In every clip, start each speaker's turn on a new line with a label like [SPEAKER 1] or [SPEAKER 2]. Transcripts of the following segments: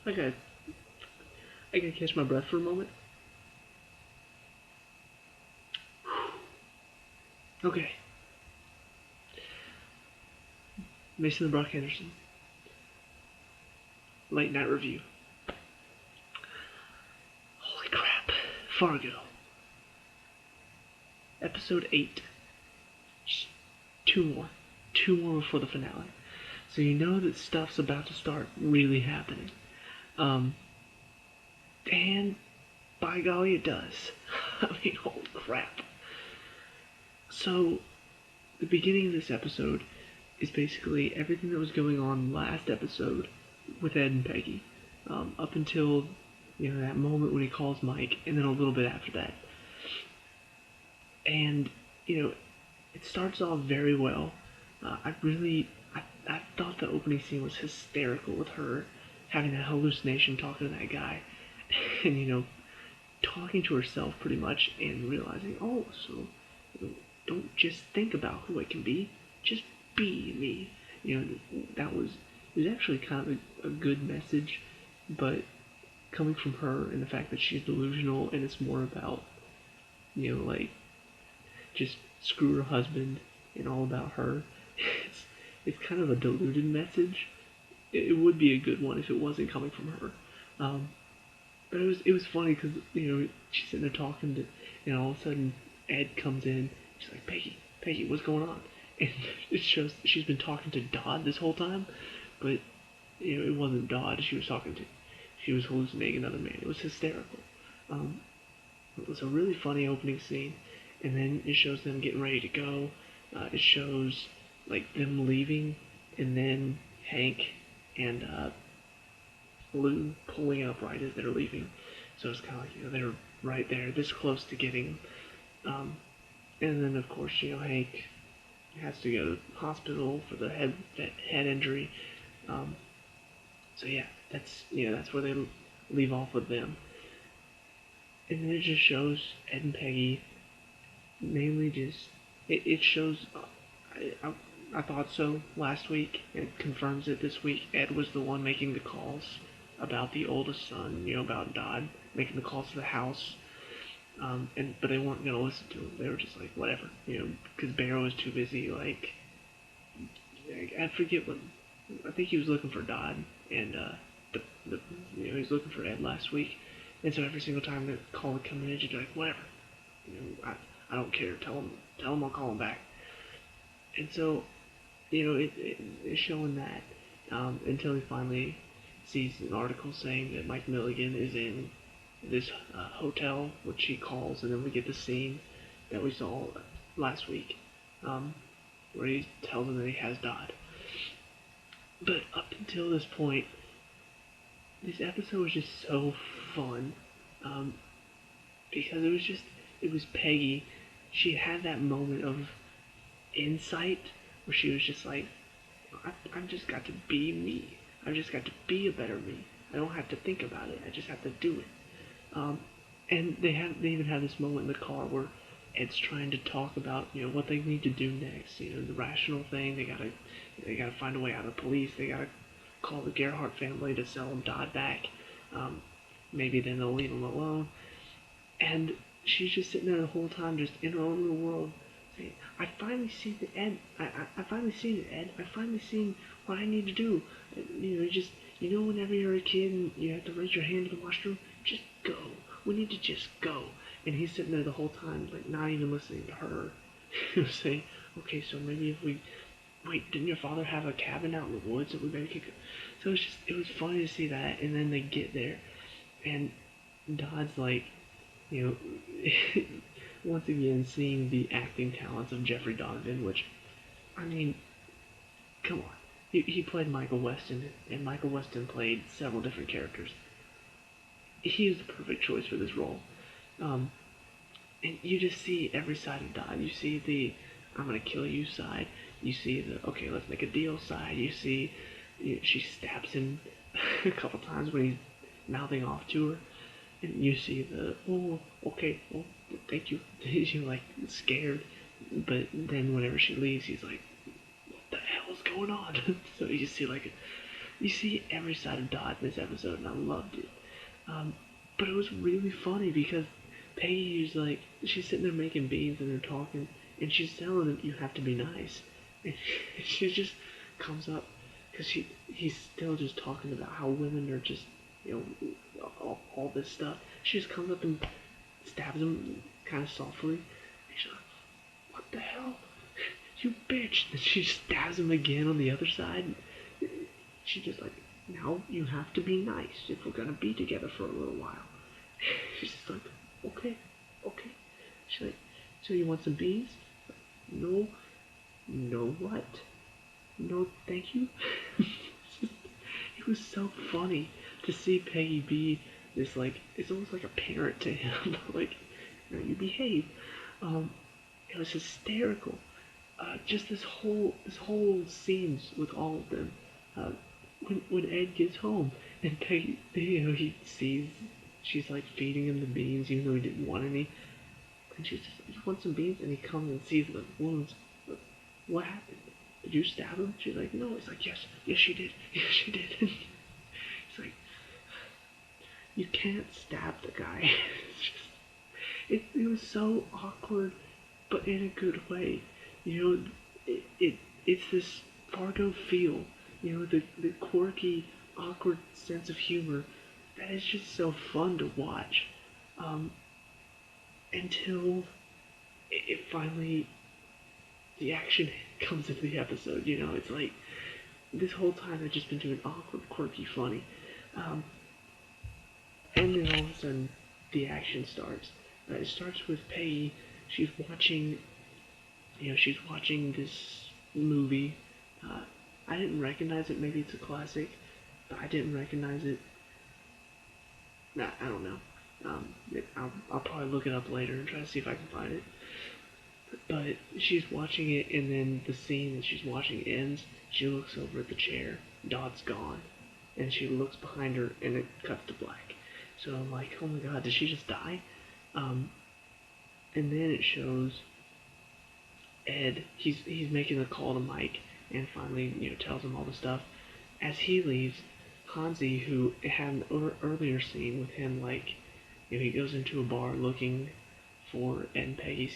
[SPEAKER 1] I gotta, I gotta catch my breath for a moment. Okay. Mason the Brock Henderson. Late night review. Holy crap. Fargo. Episode 8. Just two more. Two more before the finale. So you know that stuff's about to start really happening. And by golly, it does. I mean, holy crap. So, the beginning of this episode is basically everything that was going on last episode with Ed and Peggy, up until that moment when he calls Mike, and then a little bit after that. And it starts off very well. I thought the opening scene was hysterical with her having that hallucination talking to that guy, and talking to herself pretty much, and realizing, oh, so don't just think about who I can be, just be me. That was it was actually kind of a good message, but coming from her and the fact that she's delusional and it's more about like just screw her husband and all about her. It's kind of a diluted message. It would be a good one if it wasn't coming from her. But it was funny because she's sitting there talking to, and all of a sudden Ed comes in. She's like, Peggy, what's going on? And it shows she's been talking to Dodd this whole time, but it wasn't Dodd she was talking to. She was hallucinating another man. It was hysterical. It was a really funny opening scene, and then it shows them getting ready to go. It shows like them leaving, and then Hank and Lou pulling up right as they're leaving. So it's kind of like they're right there, this close to getting. And then of course Hank has to go to the hospital for the head injury. So yeah, that's where they leave off with them. And then it just shows Ed and Peggy, mainly just it shows. I thought so last week, and it confirms it this week. Ed was the one making the calls about the oldest son, about Dodd, making the calls to the house. But they weren't gonna listen to him. They were just like, whatever, because Barrow was too busy. Like, I forget what. I think he was looking for Dodd, and he was looking for Ed last week. And so every single time the call would come in, he'd be like, whatever, I don't care. Tell him I'll call him back. And so, it's showing that until he finally sees an article saying that Mike Milligan is in this hotel, which he calls, and then we get the scene that we saw last week, where he tells him that he has Dodd. But up until this point, this episode was just so fun, because it was Peggy. She had that moment of insight where she was just like, I've just got to be me. I've just got to be a better me. I don't have to think about it. I just have to do it. And they even have this moment in the car where Ed's trying to talk about what they need to do next. The rational thing. They gotta find a way out of the police. They gotta call the Gerhardt family to sell them Dodd back. Maybe then they'll leave him alone. And she's just sitting there the whole time, just in her own little world, saying, I finally see the Ed. I finally seen it, Ed. I finally seen what I need to do. Whenever you're a kid and you have to raise your hand to the washroom, just go. We need to just go. And he's sitting there the whole time, like, not even listening to her. Saying, okay, so maybe if we... Wait, didn't your father have a cabin out in the woods that we maybe could go? So it was funny to see that, and then they get there, and Dodd's like, once again, seeing the acting talents of Jeffrey Donovan, which, I mean, come on. He played Michael Weston, and Michael Weston played several different characters. He is the perfect choice for this role. And you just see every side of Dodd. You see the I'm gonna kill you side. You see the okay, let's make a deal side. You see she stabs him a couple times when he's mouthing off to her. And you see the okay, thank you. You're like scared. But then whenever she leaves, he's like, what the hell's going on? So you just see like You see every side of Dot in this episode, and I loved it. Um, but it was really funny because Peggy's like, she's sitting there making beans and they're talking, and she's telling him you have to be nice, and she just comes up because he's still just talking about how women are just, all this stuff. She just comes up and stabs him kind of softly, and she's like, "What the hell, you bitch!" And she stabs him again on the other side. She's just like, "Now you have to be nice if we're gonna be together for a little while." She's just like, "Okay, okay." She's like, "So you want some beans?" "No." "No what?" "No, thank you." It was so funny to see Peggy be this, like, it's almost like a parent to him. Like, you behave. Um, it was hysterical. Just this whole scenes with all of them. Uh, when Ed gets home and Peggy, he sees she's like feeding him the beans even though he didn't want any, and she's just like, "You want some beans?" And he comes and sees the wounds. "What happened? Did you stab him?" She's like, "No." He's like, "Yes, yes, she did. Yes, she did." He's like, "You can't stab the guy." It's just, it was so awkward, but in a good way. You know, it's this Fargo feel. The quirky, awkward sense of humor that is just so fun to watch. Um, until it finally the action comes into the episode. It's like this whole time I've just been doing awkward, quirky, funny, um, and then all of a sudden the action starts. It starts with Peggy. She's watching, she's watching this movie. Uh, I didn't recognize it. Maybe it's a classic, but I didn't recognize it. Nah, I don't know. I'll probably look it up later and try to see if I can find it. But she's watching it, and then the scene that she's watching ends. She looks over at the chair. Dot's gone, and she looks behind her, and it cuts to black. So I'm like, oh my god, did she just die? Um, and then it shows Ed. He's making a call to Mike, and finally, tells him all the stuff. As he leaves, Hansi, who had an earlier scene with him, like, he goes into a bar looking for Ed and Peggy,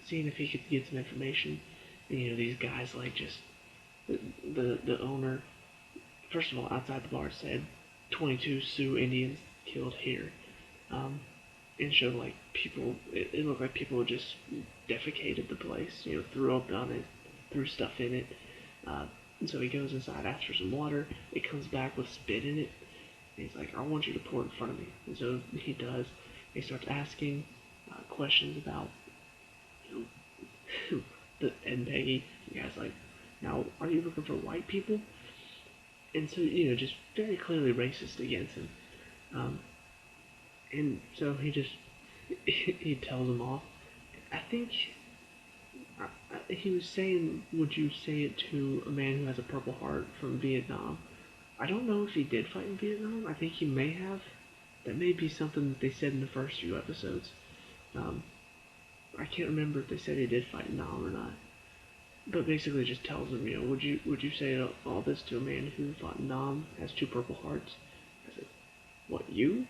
[SPEAKER 1] seeing if he could get some information. And, these guys, like, just the owner. First of all, outside the bar said 22 Sioux Indians killed here, and showed like people. It looked like people just defecated the place. Threw up on it, threw stuff in it. And so he goes inside, asks for some water. It comes back with spit in it. And he's like, "I want you to pour it in front of me." And so he does. He starts asking questions about, you the Ed and Peggy. The guy's like, "Now, are you looking for white people?" And so, just very clearly racist against him. Um, and so he tells them off. I think he was saying, "Would you say it to a man who has a Purple Heart from Vietnam?" I don't know if he did fight in Vietnam. I think he may have. That may be something that they said in the first few episodes. Um, I can't remember if they said he did fight in Nam or not. But basically, just tells him, would you say all this to a man who fought in Nam, has two Purple Hearts? I said, "What, you?"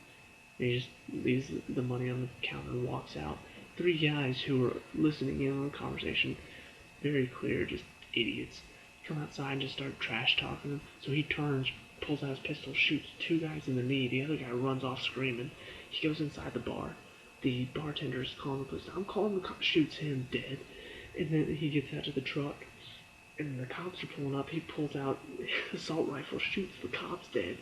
[SPEAKER 1] And he just leaves the money on the counter and walks out. Three guys who were listening in on the conversation, very clear, just idiots, come outside and just start trash talking him. So he turns, pulls out his pistol, shoots two guys in the knee. The other guy runs off screaming. He goes inside the bar. The bartender is calling the police. "I'm calling the cops." Shoots him dead. And then he gets out to the truck, and the cops are pulling up. He pulls out assault rifle, shoots the cops dead.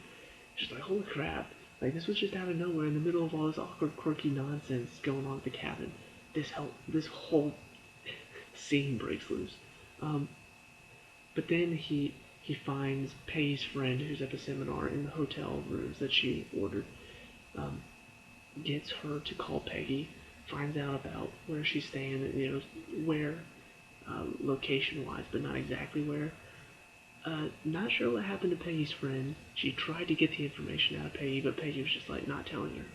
[SPEAKER 1] Just like, holy crap. Like, this was just out of nowhere in the middle of all this awkward, quirky nonsense going on at the cabin. This whole scene breaks loose. But then he finds Peggy's friend who's at the seminar in the hotel rooms that she ordered. Um, Gets her to call Peggy, finds out about where she's staying, where, location-wise, but not exactly where. Not sure what happened to Peggy's friend. She tried to get the information out of Peggy, but Peggy was just like not telling her.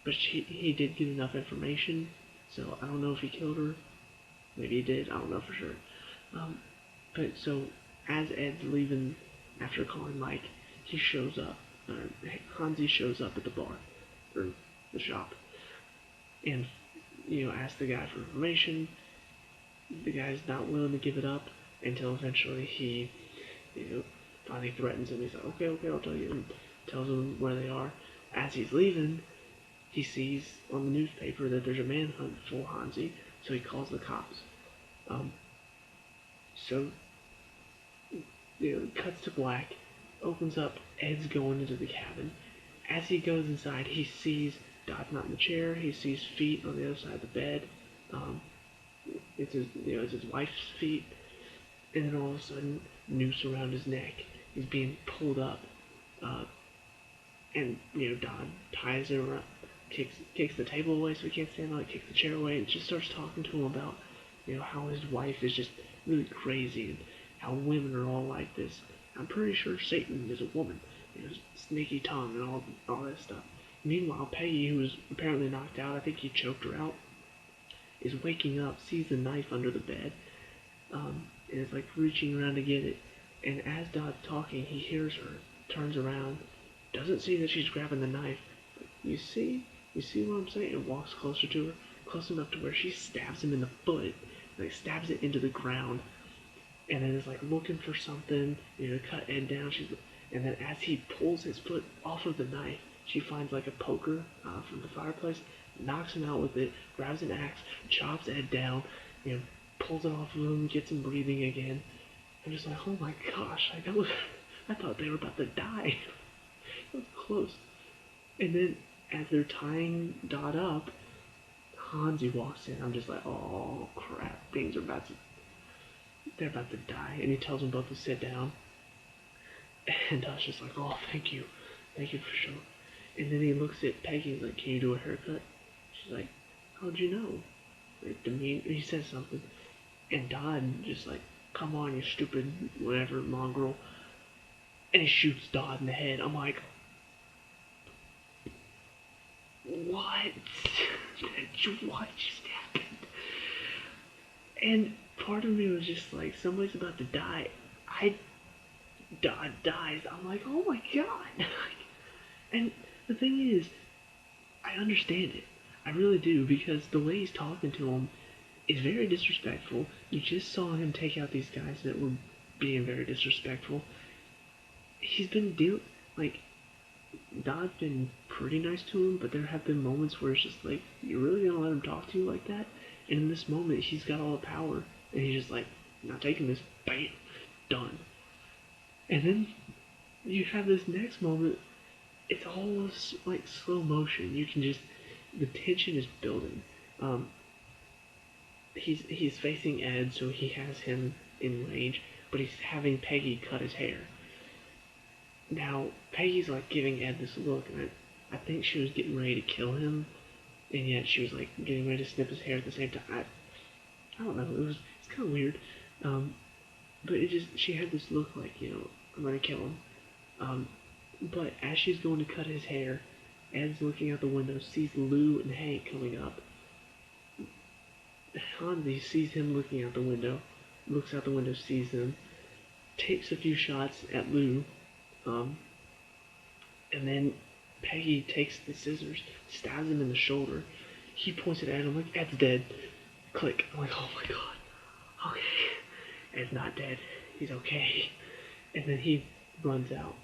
[SPEAKER 1] But he did get enough information, so I don't know if he killed her. Maybe he did. I don't know for sure. But so as Ed's leaving after calling Mike, he shows up. Hansi shows up at the bar or the shop, and asks the guy for information. The guy's not willing to give it up until eventually he, finally threatens him. He's like, okay, okay, I'll tell you, and tells him where they are. As he's leaving, he sees on the newspaper that there's a manhunt for Hansi, so he calls the cops. So, it cuts to black, opens up, Ed's going into the cabin. As he goes inside, he sees Dot's not in the chair, he sees feet on the other side of the bed. It's his wife's feet, and then all of a sudden, noose around his neck. He's being pulled up, and Dot ties him around, kicks the table away so he can't stand on it, kicks the chair away, and just starts talking to him about how his wife is just really crazy and how women are all like this. I'm pretty sure Satan is a woman, sneaky tongue and all that stuff. Meanwhile, Peggy, who was apparently knocked out, I think he choked her out, is waking up, sees the knife under the bed, and is like reaching around to get it. And as Dot's talking, he hears her, turns around, doesn't see that she's grabbing the knife. You see what I'm saying? And walks closer to her, close enough to where she stabs him in the foot, like stabs it into the ground, and then is like looking for something, to cut Ed down. And then as he pulls his foot off of the knife, she finds like a poker from the fireplace, knocks him out with it, grabs an axe, chops Ed down, pulls it off of him, gets him breathing again. I'm just like, oh my gosh, I thought they were about to die. That was close. And then as they're tying Dot up, Hansi walks in. I'm just like, oh crap, they're about to die. And he tells them both to sit down. And Dot's just like, oh, thank you for sure. And then he looks at Peggy and he's like, can you do a haircut? She's like, how'd you know? Like, he says something. And Dot just like, come on, you stupid, whatever, mongrel. And he shoots Dot in the head. I'm like, what? What just happened? And part of me was just like, somebody's about to die. Dot dies. I'm like, oh my god. And the thing is, I understand it. I really do, because the way he's talking to him is very disrespectful. You just saw him take out these guys that were being very disrespectful. He's been Dot's been pretty nice to him, but there have been moments where it's just like, you're really gonna let him talk to you like that? And in this moment, he's got all the power, and he's just like, not taking this, bam, done. And then you have this next moment, it's all like slow motion. The tension is building. He's facing Ed, so he has him in range, but he's having Peggy cut his hair. Now, Peggy's like giving Ed this look, and I think she was getting ready to kill him, and yet she was like getting ready to snip his hair at the same time. I don't know, it's kind of weird. But she had this look like, I'm gonna kill him. But as she's going to cut his hair, Ed's looking out the window, sees Lou and Hank coming up. Hansi sees him looking out the window, looks out the window, sees them, takes a few shots at Lou, and then Peggy takes the scissors, stabs him in the shoulder. He points it at him like, Ed's dead. Click. I'm like, oh my god. Okay. Ed's not dead. He's okay. And then he runs out.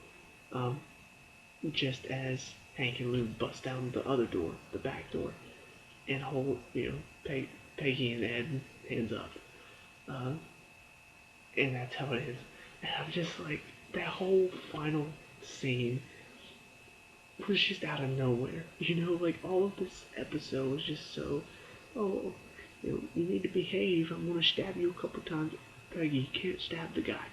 [SPEAKER 1] Just as Hank and Lou bust down the other door, the back door, and hold, Peggy and Ed hands up. And that's how it is. And I'm just like, that whole final scene was just out of nowhere. Like all of this episode was just so, oh, you need to behave. I'm gonna stab you a couple times. Peggy, you can't stab the guy.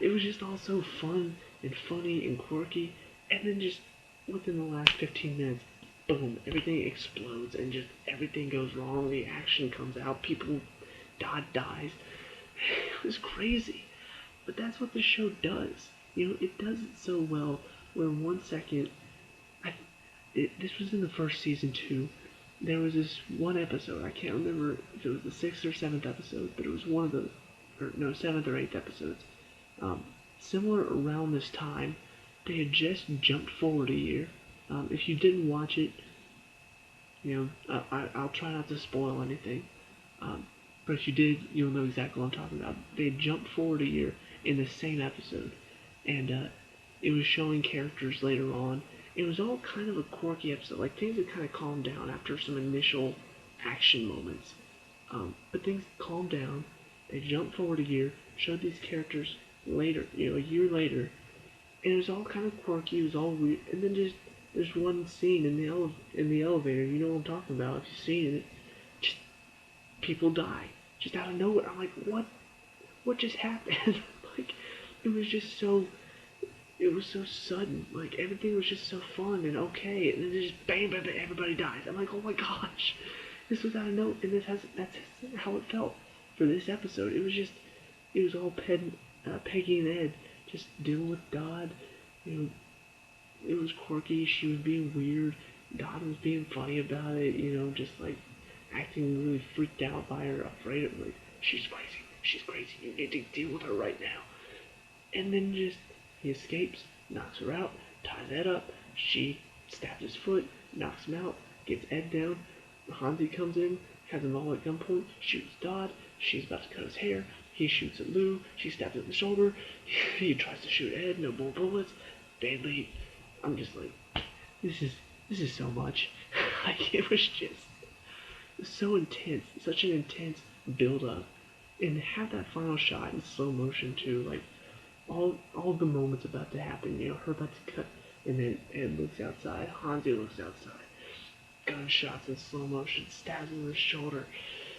[SPEAKER 1] It was just all so fun and funny and quirky, and then just within the last 15 minutes, boom, everything explodes and just everything goes wrong. The action comes out, Dot dies. It was crazy, but that's what the show does. It does it so well. Where 1 second, this was in the first season too. There was this one episode, I can't remember if it was the 6th or 7th episode, but it was one of the, 7th or 8th episodes. similar around this time, they had just jumped forward a year. If you didn't watch it, I'll try not to spoil anything. Um, but if you did, you'll know exactly what I'm talking about. They jumped forward a year in the same episode, and it was showing characters later on. It was all kind of a quirky episode. Like, things had kind of calmed down after some initial action moments. But things calmed down. They jumped forward a year, showed these characters later, a year later, and it was all kind of quirky. It was all weird. And then just there's one scene in the elevator. You know what I'm talking about? If you've seen it, just people die just out of nowhere. I'm like, what? What just happened? Like, it was just so. It was so sudden. Like, everything was just so fun and okay, and then just bang, bang, bang, everybody dies. I'm like, oh my gosh, this was out of nowhere, and that's how it felt for this episode. It was all Peggy and Ed just dealing with God. It was quirky. She was being weird. God was being funny about it. Just like acting really freaked out by her, afraid of, like, she's crazy. She's crazy. You need to deal with her right now. And then just he escapes, knocks her out, ties Ed up. She stabs his foot, knocks him out, gets Ed down. Hansi comes in, has him all at gunpoint, shoots Dodd. She's about to cut his hair. He shoots at Lou. She stabs him in the shoulder. He tries to shoot Ed. No more bullets. Badly. I'm just like, this is so much. Like, it was just so intense, such an intense build up, and have that final shot in slow motion too. Like, all the moments about to happen. Her about to cut, and then Ed looks outside. Hansi looks outside. Gunshots in slow motion. Stabs him in the shoulder.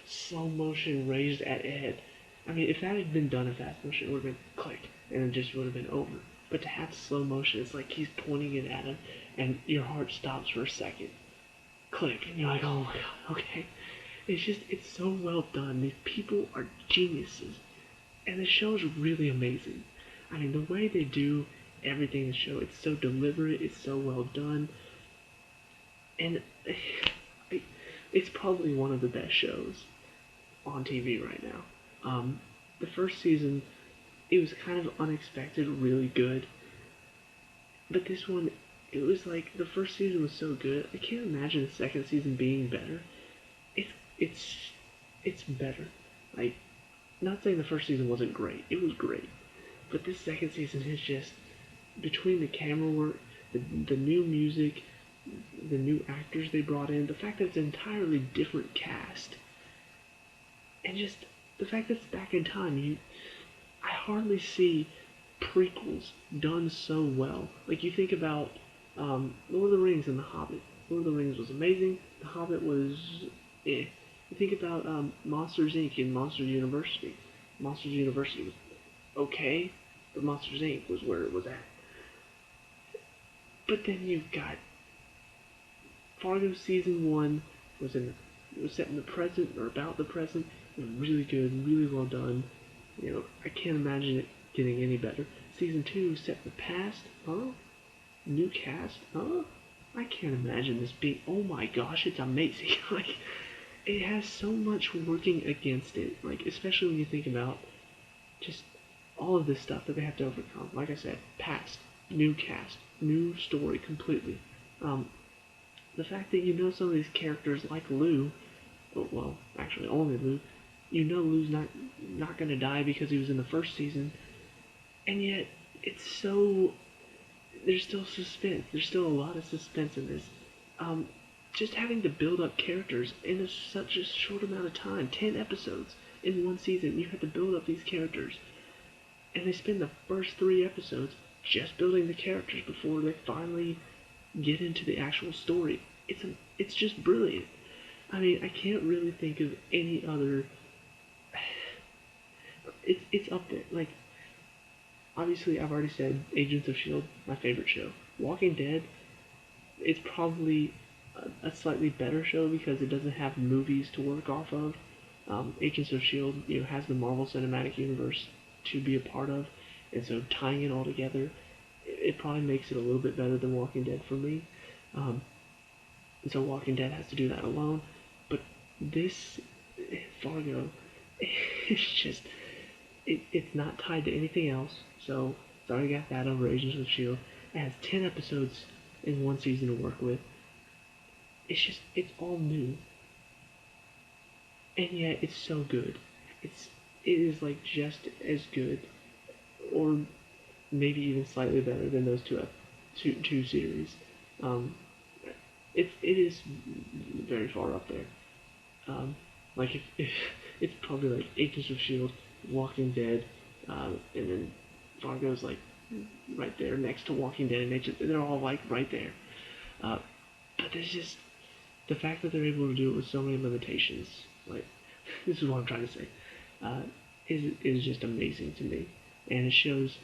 [SPEAKER 1] Slow motion raised at Ed. I mean, if that had been done in fast motion, it would have been click, and it just would have been over. But to have slow motion, it's like he's pointing it at him, and your heart stops for a second. Click, and you're like, oh my god, okay. It's so well done. These people are geniuses, and the show is really amazing. I mean, the way they do everything in the show, it's so deliberate, it's so well done, and it's probably one of the best shows on TV right now. The first season, it was kind of unexpected, really good. But this one, it was like, the first season was so good, I can't imagine the second season being better. It's better. Like, not saying the first season wasn't great, it was great. But this second season is just, between the camera work, the new music, the new actors they brought in, the fact that it's an entirely different cast, and just the fact that it's back in time. I hardly see prequels done so well. Like, you think about Lord of the Rings and The Hobbit. Lord of the Rings was amazing. The Hobbit was eh. You think about Monsters Inc. and Monsters University. Monsters University was okay, but Monsters Inc. was where it was at. But then you've got Fargo season 1 was set in the present, or about the present. It was really good, really well done. I can't imagine it getting any better. Season 2 set in the past, huh? New cast, huh? I can't imagine this being, oh my gosh, it's amazing. Like, it has so much working against it, like, especially when you think about just all of this stuff that they have to overcome. Like I said, past, new cast, new story completely. The fact that some of these characters like Lou, well, actually only Lou, Lou's not gonna die because he was in the first season, and yet it's so, there's still suspense. There's still a lot of suspense in this. Just having to build up characters in such a short amount of time, 10 episodes in one season, you have to build up these characters, and they spend the first 3 episodes just building the characters before they finally get into the actual story. It's just brilliant. I mean, I can't really think of any other. It's up there. Like, obviously, I've already said Agents of S.H.I.E.L.D., my favorite show. Walking Dead, it's probably a slightly better show because it doesn't have movies to work off of. Agents of S.H.I.E.L.D., has the Marvel Cinematic Universe to be a part of, and so tying it all together, it probably makes it a little bit better than Walking Dead for me. And so Walking Dead has to do that alone. But this, Fargo, it's just, it's not tied to anything else. So It's already got that over Agents of S.H.I.E.L.D. It has 10 episodes in one season to work with. It's all new. And yet, it's so good. It is like just as good, or maybe even slightly better than those two series. Um, it is very far up there. Like if it's probably like Agents of S.H.I.E.L.D., Walking Dead, and then Fargo's like right there next to Walking Dead, and they're all like right there. But there's just the fact that they're able to do it with so many limitations. Like this is what I'm trying to say. Is just amazing to me, and it shows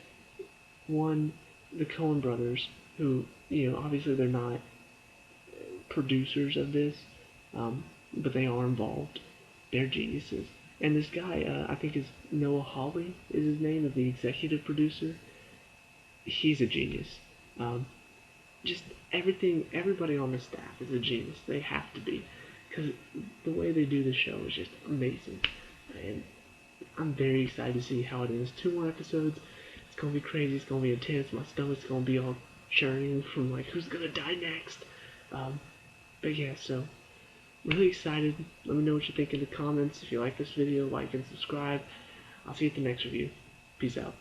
[SPEAKER 1] one the Coen brothers who obviously they're not producers of this, but they are involved. They're geniuses. And this guy, I think is Noah Hawley is his name, is the executive producer. He's a genius. Just everybody on the staff is a genius. They have to be, because the way they do the show is just amazing. And I'm very excited to see how it is. 2 more episodes. It's gonna be crazy. It's gonna be intense. My stomach's gonna be all churning from like who's gonna die next. But yeah, so really excited. Let me know what you think in the comments. If you like this video, like and subscribe. I'll see you at the next review. Peace out.